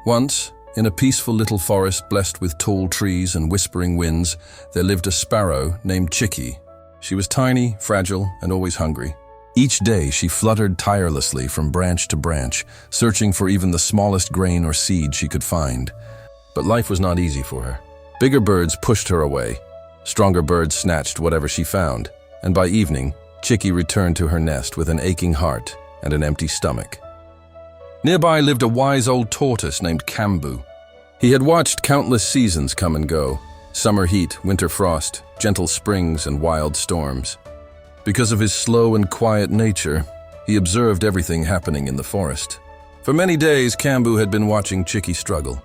Once, in a peaceful little forest blessed with tall trees and whispering winds, there lived a sparrow named Chikki. She was tiny, fragile, and always hungry. Each day she fluttered tirelessly from branch to branch, searching for even the smallest grain or seed she could find. But life was not easy for her. Bigger birds pushed her away. Stronger birds snatched whatever she found, and by evening, Chikki returned to her nest with an aching heart and an empty stomach. Nearby lived a wise old tortoise named Kambu. He had watched countless seasons come and go: summer heat, winter frost, gentle springs, and wild storms. Because of his slow and quiet nature, he observed everything happening in the forest. For many days, Kambu had been watching Chikki struggle.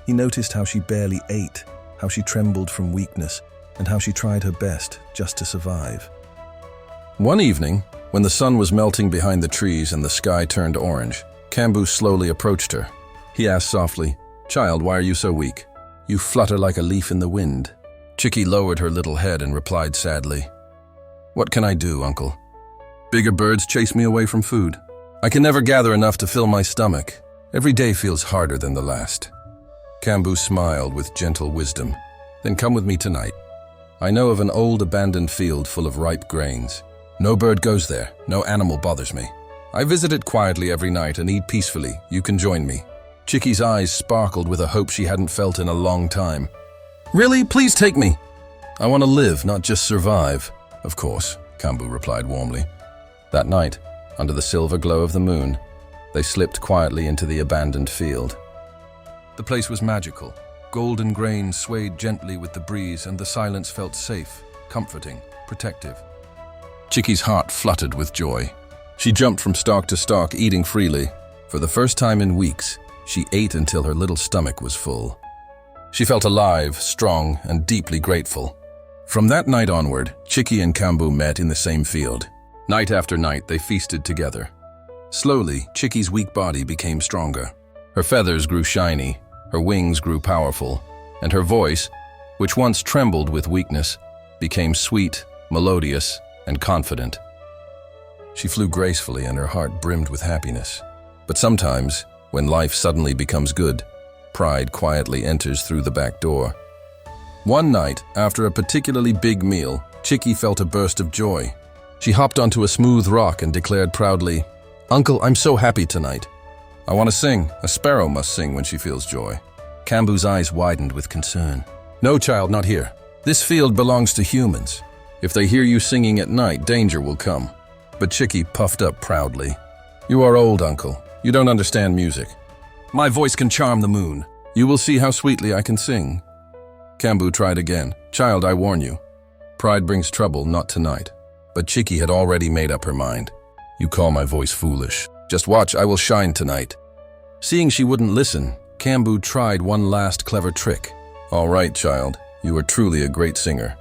He noticed how she barely ate, how she trembled from weakness, and how she tried her best just to survive. One evening, when the sun was melting behind the trees and the sky turned orange, Kambu slowly approached her. He asked softly, "Child, why are you so weak? You flutter like a leaf in the wind." Chikki lowered her little head and replied sadly, "What can I do, uncle? Bigger birds chase me away from food. I can never gather enough to fill my stomach. Every day feels harder than the last." Kambu smiled with gentle wisdom. "Then come with me tonight. I know of an old abandoned field full of ripe grains. No bird goes there, no animal bothers me. I visit it quietly every night and eat peacefully. You can join me." Chikki's eyes sparkled with a hope she hadn't felt in a long time. "Really? Please take me. I want to live, not just survive." "Of course," Kambu replied warmly. That night, under the silver glow of the moon, they slipped quietly into the abandoned field. The place was magical. Golden grain swayed gently with the breeze, and the silence felt safe, comforting, protective. Chikki's heart fluttered with joy. She jumped from stalk to stalk, eating freely. For the first time in weeks, she ate until her little stomach was full. She felt alive, strong, and deeply grateful. From that night onward, Chikki and Kambu met in the same field. Night after night, they feasted together. Slowly, Chikki's weak body became stronger. Her feathers grew shiny, her wings grew powerful, and her voice, which once trembled with weakness, became sweet, melodious, and confident. She flew gracefully and her heart brimmed with happiness. But sometimes, when life suddenly becomes good, pride quietly enters through the back door. One night, after a particularly big meal, Chikki felt a burst of joy. She hopped onto a smooth rock and declared proudly, "Uncle, I'm so happy tonight. I want to sing. A sparrow must sing when she feels joy." Kambu's eyes widened with concern. "No, child, not here. This field belongs to humans. If they hear you singing at night, danger will come." But Chikki puffed up proudly. "You are old, uncle. You don't understand music. My voice can charm the moon. You will see how sweetly I can sing." Kambu tried again. "Child, I warn you. Pride brings trouble, not tonight." But Chikki had already made up her mind. "You call my voice foolish. Just watch, I will shine tonight." Seeing she wouldn't listen, Kambu tried one last clever trick. "All right, child. You are truly a great singer.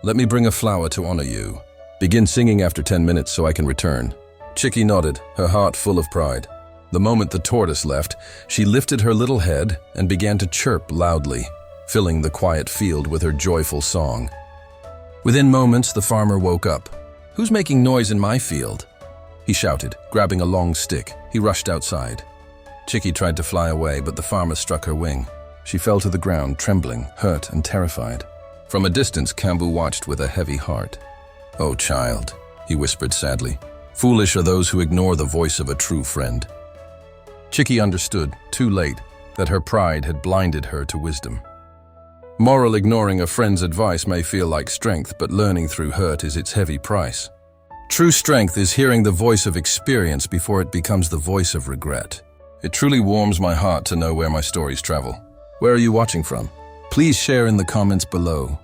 Let me bring a flower to honor you. Begin singing after 10 minutes so I can return." Chikki nodded, her heart full of pride. The moment the tortoise left, she lifted her little head and began to chirp loudly, filling the quiet field with her joyful song. Within moments, the farmer woke up. "Who's making noise in my field?" he shouted, grabbing a long stick. He rushed outside. Chikki tried to fly away, but the farmer struck her wing. She fell to the ground, trembling, hurt, and terrified. From a distance, Kambu watched with a heavy heart. "Oh, child," he whispered sadly. "Foolish are those who ignore the voice of a true friend." Chikki understood, too late, that her pride had blinded her to wisdom. Moral ignoring a friend's advice may feel like strength, but learning through hurt is its heavy price. True strength is hearing the voice of experience before it becomes the voice of regret. It truly warms my heart to know where my stories travel. Where are you watching from? Please share in the comments below.